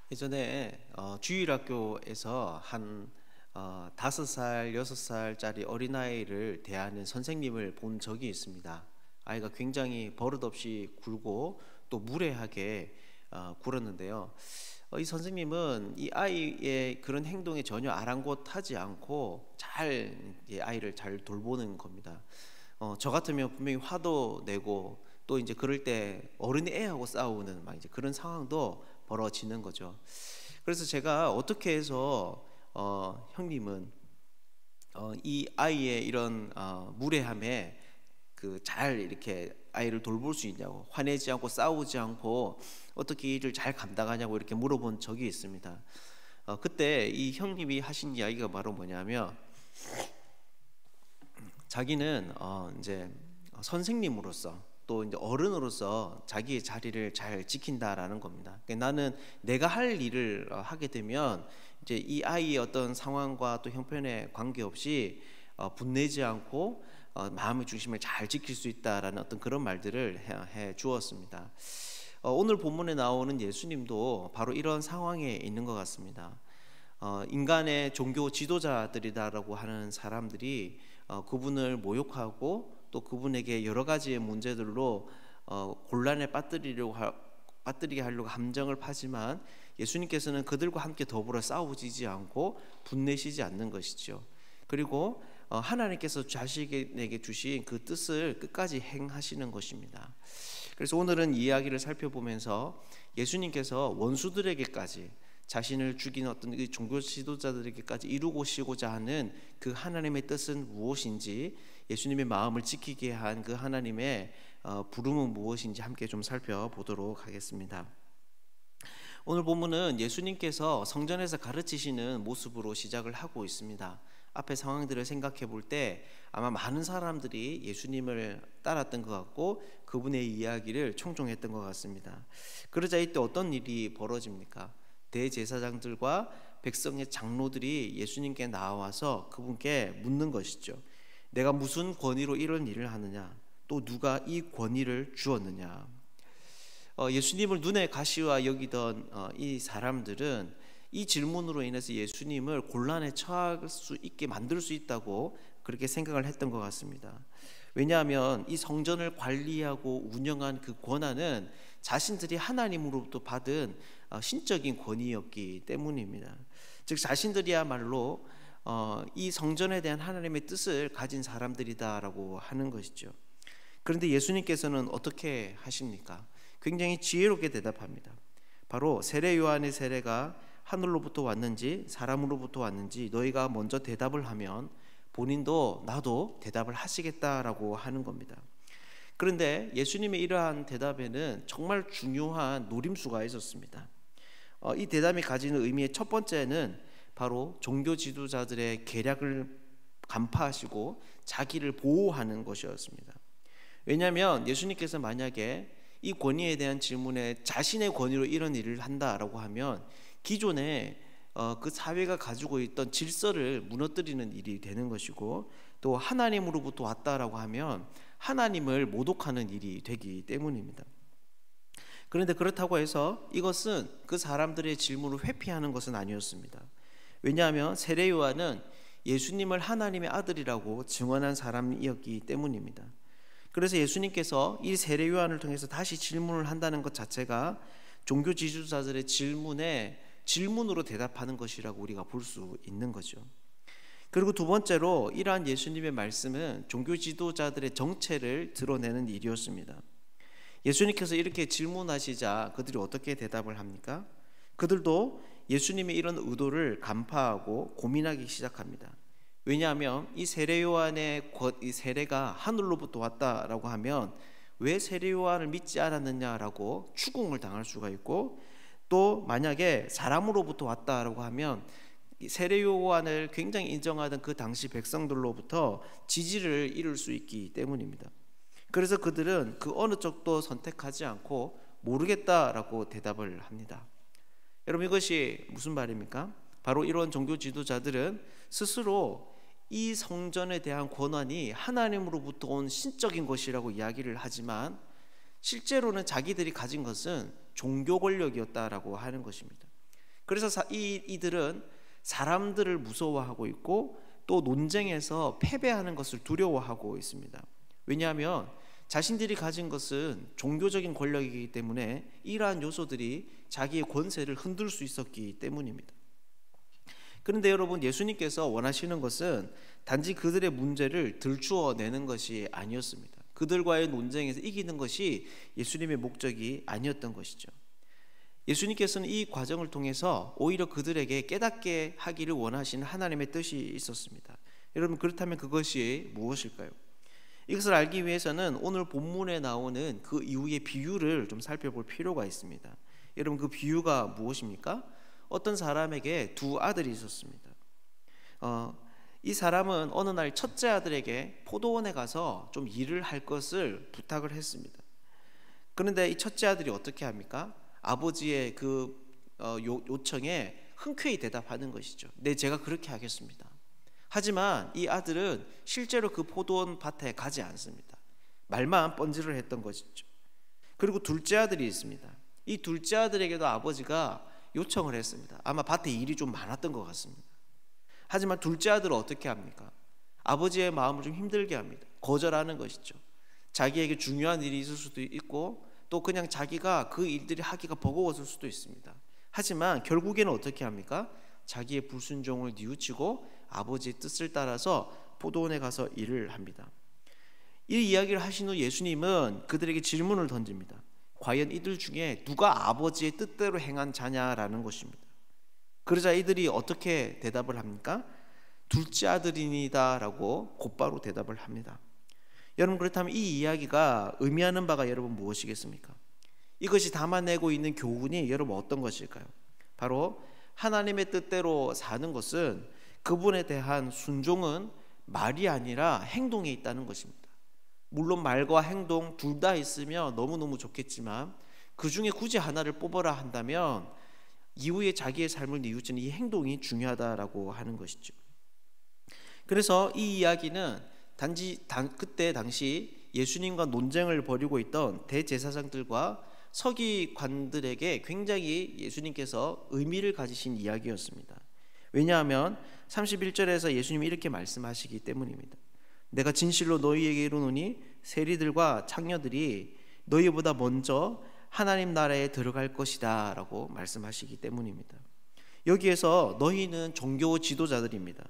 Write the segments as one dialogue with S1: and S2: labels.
S1: 예전에 주일학교에서 한 5살, 6살짜리 어린아이를 대하는 선생님을 본 적이 있습니다. 아이가 굉장히 버릇없이 굴고 또 무례하게 굴었는데요. 이 선생님은 이 아이의 그런 행동에 전혀 아랑곳하지 않고 아이를 잘 돌보는 겁니다. 저 같으면 분명히 화도 내고 또 이제 그럴 때 어른이 애하고 싸우는 막 이제 그런 상황도 벌어지는 거죠. 그래서 제가 어떻게 해서 형님은 이 아이의 이런 무례함에 잘 이렇게 아이를 돌볼 수 있냐고, 화내지 않고 싸우지 않고 어떻게 일을 잘 감당하냐고 이렇게 물어본 적이 있습니다. 그때 이 형님이 하신 이야기가 바로 뭐냐면, 자기는 이제 선생님으로서 또 이제 어른으로서 자기의 자리를 잘 지킨다라는 겁니다. 그러니까 나는 내가 할 일을 하게 되면 이제 이 아이의 어떤 상황과 또 형편에 관계없이 분내지 않고 마음의 중심을 잘 지킬 수 있다라는 어떤 그런 말들을 해 주었습니다. 오늘 본문에 나오는 예수님도 바로 이런 상황에 있는 것 같습니다. 인간의 종교 지도자들이다라고 하는 사람들이 그분을 모욕하고 또 그분에게 여러 가지의 문제들로 곤란에 빠뜨리게 하려고 함정을 파지만, 예수님께서는 그들과 함께 더불어 싸우지 않고 분내시지 않는 것이죠. 그리고 하나님께서 자신에게 주신 그 뜻을 끝까지 행하시는 것입니다. 그래서 오늘은 이 이야기를 살펴보면서 예수님께서 원수들에게까지 자신을 죽인 어떤 이 종교 지도자들에게까지 이루고시고자 하는 그 하나님의 뜻은 무엇인지, 예수님의 마음을 지키게 한 그 하나님의 부름은 무엇인지 함께 좀 살펴보도록 하겠습니다. 오늘 본문은 예수님께서 성전에서 가르치시는 모습으로 시작을 하고 있습니다. 앞에 상황들을 생각해 볼 때 아마 많은 사람들이 예수님을 따랐던 것 같고 그분의 이야기를 청종했던 것 같습니다. 그러자 이때 어떤 일이 벌어집니까? 대제사장들과 백성의 장로들이 예수님께 나와서 그분께 묻는 것이죠. 내가 무슨 권위로 이런 일을 하느냐? 또 누가 이 권위를 주었느냐? 예수님을 눈에 가시와 여기던 이 사람들은 이 질문으로 인해서 예수님을 곤란에 처할 수 있게 만들 수 있다고 그렇게 생각을 했던 것 같습니다. 왜냐하면 이 성전을 관리하고 운영한 그 권한은 자신들이 하나님으로부터 받은 신적인 권위였기 때문입니다. 즉 자신들이야말로 이 성전에 대한 하나님의 뜻을 가진 사람들이다라고 하는 것이죠. 그런데 예수님께서는 어떻게 하십니까? 굉장히 지혜롭게 대답합니다. 바로 세례 요한의 세례가 하늘로부터 왔는지 사람으로부터 왔는지 너희가 먼저 대답을 하면 본인도 나도 대답을 하시겠다라고 하는 겁니다. 그런데 예수님의 이러한 대답에는 정말 중요한 노림수가 있었습니다. 이 대답이 가지는 의미의 첫 번째는 바로 종교 지도자들의 계략을 간파하시고 자기를 보호하는 것이었습니다. 왜냐하면 예수님께서 만약에 이 권위에 대한 질문에 자신의 권위로 이런 일을 한다라고 하면 기존에 그 사회가 가지고 있던 질서를 무너뜨리는 일이 되는 것이고, 또 하나님으로부터 왔다라고 하면 하나님을 모독하는 일이 되기 때문입니다. 그런데 그렇다고 해서 이것은 그 사람들의 질문을 회피하는 것은 아니었습니다. 왜냐하면 세례 요한은 예수님을 하나님의 아들이라고 증언한 사람이었기 때문입니다. 그래서 예수님께서 이 세례 요한을 통해서 다시 질문을 한다는 것 자체가 종교 지도자들의 질문으로 대답하는 것이라고 우리가 볼 수 있는 거죠. 그리고 두 번째로 이러한 예수님의 말씀은 종교 지도자들의 정체를 드러내는 일이었습니다. 예수님께서 이렇게 질문하시자 그들이 어떻게 대답을 합니까? 그들도 예수님의 이런 의도를 간파하고 고민하기 시작합니다. 왜냐하면 이 세례 요한의 이 세례가 하늘로부터 왔다라고 하면 왜 세례 요한을 믿지 않았느냐라고 추궁을 당할 수가 있고, 또 만약에 사람으로부터 왔다라고 하면 세례 요한을 굉장히 인정하던 그 당시 백성들로부터 지지를 잃을 수 있기 때문입니다. 그래서 그들은 그 어느 쪽도 선택하지 않고 모르겠다라고 대답을 합니다. 여러분, 이것이 무슨 말입니까? 바로 이런 종교 지도자들은 스스로 이 성전에 대한 권한이 하나님으로부터 온 신적인 것이라고 이야기를 하지만 실제로는 자기들이 가진 것은 종교 권력이었다라고 하는 것입니다. 그래서 이들은 사람들을 무서워하고 있고 또 논쟁에서 패배하는 것을 두려워하고 있습니다. 왜냐하면 자신들이 가진 것은 종교적인 권력이기 때문에 이러한 요소들이 자기의 권세를 흔들 수 있었기 때문입니다. 그런데 여러분, 예수님께서 원하시는 것은 단지 그들의 문제를 들추어내는 것이 아니었습니다. 그들과의 논쟁에서 이기는 것이 예수님의 목적이 아니었던 것이죠. 예수님께서는 이 과정을 통해서 오히려 그들에게 깨닫게 하기를 원하시는 하나님의 뜻이 있었습니다. 여러분, 그렇다면 그것이 무엇일까요? 이것을 알기 위해서는 오늘 본문에 나오는 그 이후의 비유를 좀 살펴볼 필요가 있습니다. 여러분, 그 비유가 무엇입니까? 어떤 사람에게 두 아들이 있었습니다. 이 사람은 어느 날 첫째 아들에게 포도원에 가서 좀 일을 할 것을 부탁을 했습니다. 그런데 이 첫째 아들이 어떻게 합니까? 아버지의 그 요청에 흔쾌히 대답하는 것이죠. 네, 제가 그렇게 하겠습니다. 하지만 이 아들은 실제로 그 포도원 밭에 가지 않습니다. 말만 뻔질을 했던 것이죠. 그리고 둘째 아들이 있습니다. 이 둘째 아들에게도 아버지가 요청을 했습니다. 아마 밭에 일이 좀 많았던 것 같습니다. 하지만 둘째 아들은 어떻게 합니까? 아버지의 마음을 좀 힘들게 합니다. 거절하는 것이죠. 자기에게 중요한 일이 있을 수도 있고 또 그냥 자기가 그 일들이 하기가 버거웠을 수도 있습니다. 하지만 결국에는 어떻게 합니까? 자기의 불순종을 뉘우치고 아버지의 뜻을 따라서 포도원에 가서 일을 합니다. 이 이야기를 하신 후 예수님은 그들에게 질문을 던집니다. 과연 이들 중에 누가 아버지의 뜻대로 행한 자냐라는 것입니다. 그러자 이들이 어떻게 대답을 합니까? 둘째 아들이니다 라고 곧바로 대답을 합니다. 여러분, 그렇다면 이 이야기가 의미하는 바가 여러분 무엇이겠습니까? 이것이 담아내고 있는 교훈이 여러분 어떤 것일까요? 바로 하나님의 뜻대로 사는 것은 그분에 대한 순종은 말이 아니라 행동에 있다는 것입니다. 물론 말과 행동 둘 다 있으면 너무너무 좋겠지만 그 중에 굳이 하나를 뽑아라 한다면 이후에 자기의 삶을 뉘우치는 이 행동이 중요하다라고 하는 것이죠. 그래서 이 이야기는 단지 그때 당시 예수님과 논쟁을 벌이고 있던 대제사장들과 서기관들에게 굉장히 예수님께서 의미를 가지신 이야기였습니다. 왜냐하면 31절에서 예수님이 이렇게 말씀하시기 때문입니다. 내가 진실로 너희에게 이르노니 세리들과 창녀들이 너희보다 먼저 하나님 나라에 들어갈 것이다 라고 말씀하시기 때문입니다. 여기에서 너희는 종교 지도자들입니다.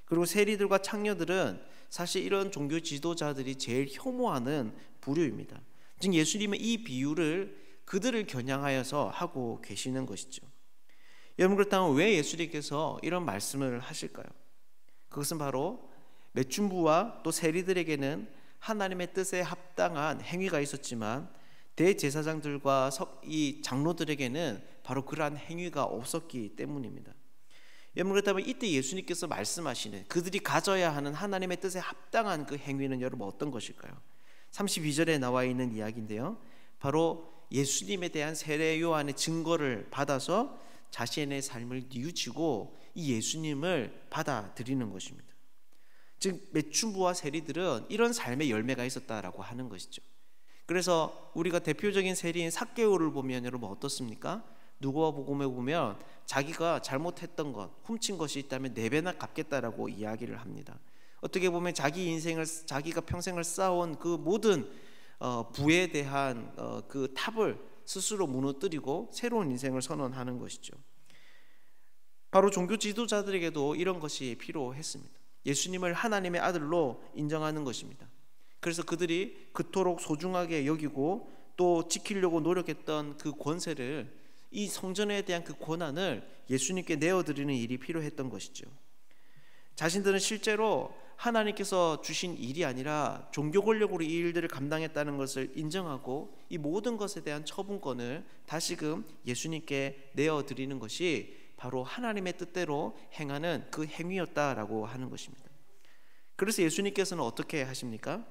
S1: 그리고 세리들과 창녀들은 사실 이런 종교 지도자들이 제일 혐오하는 부류입니다. 즉 예수님은 이 비유를 그들을 겨냥하여서 하고 계시는 것이죠. 여러분, 그렇다면 왜 예수님께서 이런 말씀을 하실까요? 그것은 바로 매춘부와 또 세리들에게는 하나님의 뜻에 합당한 행위가 있었지만 대제사장들과 이 장로들에게는 바로 그러한 행위가 없었기 때문입니다. 여러분, 그렇다면 이때 예수님께서 말씀하시는 그들이 가져야 하는 하나님의 뜻에 합당한 그 행위는 여러분 어떤 것일까요? 32절에 나와 있는 이야기인데요, 바로 예수님에 대한 세례 요한의 증거를 받아서 자신의 삶을 뉘우치고 이 예수님을 받아들이는 것입니다. 즉 매춘부와 세리들은 이런 삶의 열매가 있었다라고 하는 것이죠. 그래서 우리가 대표적인 세리인 삭개오를 보면 여러분 어떻습니까? 누가복음에 보면 자기가 잘못했던 것, 훔친 것이 있다면 4배나 갚겠다라고 이야기를 합니다. 어떻게 보면 자기 인생을, 자기가 평생을 쌓아온 그 모든 부에 대한 그 탑을 스스로 무너뜨리고 새로운 인생을 선언하는 것이죠. 바로 종교 지도자들에게도 이런 것이 필요했습니다. 예수님을 하나님의 아들로 인정하는 것입니다. 그래서 그들이 그토록 소중하게 여기고 또 지키려고 노력했던 그 권세를, 이 성전에 대한 그 권한을 예수님께 내어드리는 일이 필요했던 것이죠. 자신들은 실제로 하나님께서 주신 일이 아니라 종교 권력으로 이 일들을 감당했다는 것을 인정하고 이 모든 것에 대한 처분권을 다시금 예수님께 내어드리는 것이 바로 하나님의 뜻대로 행하는 그 행위였다라고 하는 것입니다. 그래서 예수님께서는 어떻게 하십니까?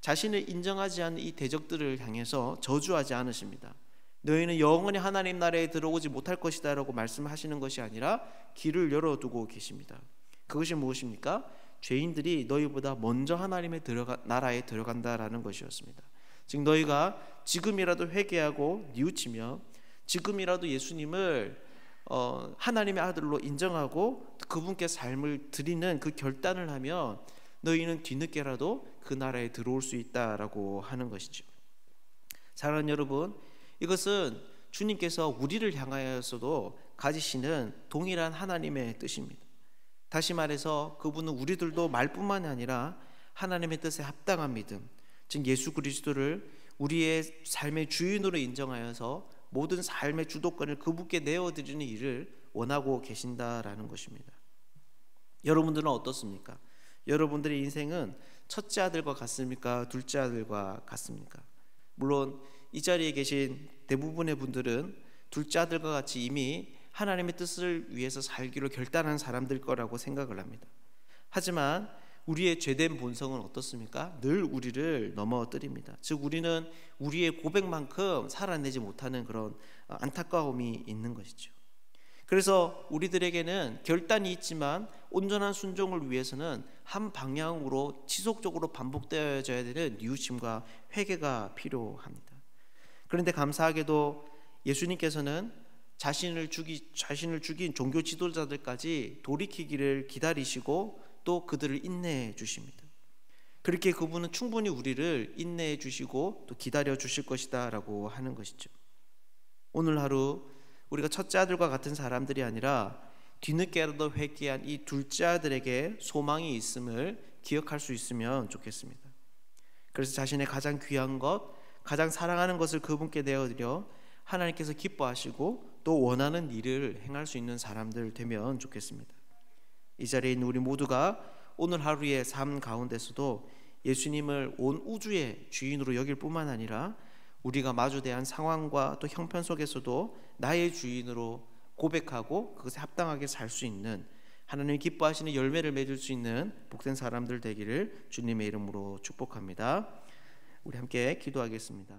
S1: 자신을 인정하지 않는 이 대적들을 향해서 저주하지 않으십니다. 너희는 영원히 하나님 나라에 들어오지 못할 것이다 라고 말씀하시는 것이 아니라 길을 열어두고 계십니다. 그것이 무엇입니까? 죄인들이 너희보다 먼저 하나님의 나라에 들어간다라는 것이었습니다. 즉 너희가 지금이라도 회개하고 뉘우치며 지금이라도 예수님을 하나님의 아들로 인정하고 그분께 삶을 드리는 그 결단을 하면 너희는 뒤늦게라도 그 나라에 들어올 수 있다라고 하는 것이죠. 사랑하는 여러분, 이것은 주님께서 우리를 향하여서도 가지시는 동일한 하나님의 뜻입니다. 다시 말해서 그분은 우리들도 말뿐만 아니라 하나님의 뜻에 합당한 믿음, 즉 예수 그리스도를 우리의 삶의 주인으로 인정하여서 모든 삶의 주도권을 그분께 내어드리는 일을 원하고 계신다라는 것입니다. 여러분들은 어떻습니까? 여러분들의 인생은 첫째 아들과 같습니까? 둘째 아들과 같습니까? 물론 이 자리에 계신 대부분의 분들은 둘째 아들과 같이 이미 하나님의 뜻을 위해서 살기로 결단한 사람들 거라고 생각을 합니다. 하지만 우리의 죄된 본성은 어떻습니까? 늘 우리를 넘어뜨립니다. 즉 우리는 우리의 고백만큼 살아내지 못하는 그런 안타까움이 있는 것이죠. 그래서 우리들에게는 결단이 있지만 온전한 순종을 위해서는 한 방향으로 지속적으로 반복되어져야 되는 뉘우침과 회개가 필요합니다. 그런데 감사하게도 예수님께서는 자신을 죽인 종교 지도자들까지 돌이키기를 기다리시고 또 그들을 인내해 주십니다. 그렇게 그분은 충분히 우리를 인내해 주시고 또 기다려 주실 것이다 라고 하는 것이죠. 오늘 하루 우리가 첫째 아들과 같은 사람들이 아니라 뒤늦게라도 회개한 이 둘째 아들에게 소망이 있음을 기억할 수 있으면 좋겠습니다. 그래서 자신의 가장 귀한 것, 가장 사랑하는 것을 그분께 내어드려 하나님께서 기뻐하시고 또 원하는 일을 행할 수 있는 사람들 되면 좋겠습니다. 이 자리에 있는 우리 모두가 오늘 하루의 삶 가운데서도 예수님을 온 우주의 주인으로 여길 뿐만 아니라 우리가 마주대한 상황과 또 형편 속에서도 나의 주인으로 고백하고 그것에 합당하게 살 수 있는, 하나님이 기뻐하시는 열매를 맺을 수 있는 복된 사람들 되기를 주님의 이름으로 축복합니다. 우리 함께 기도하겠습니다.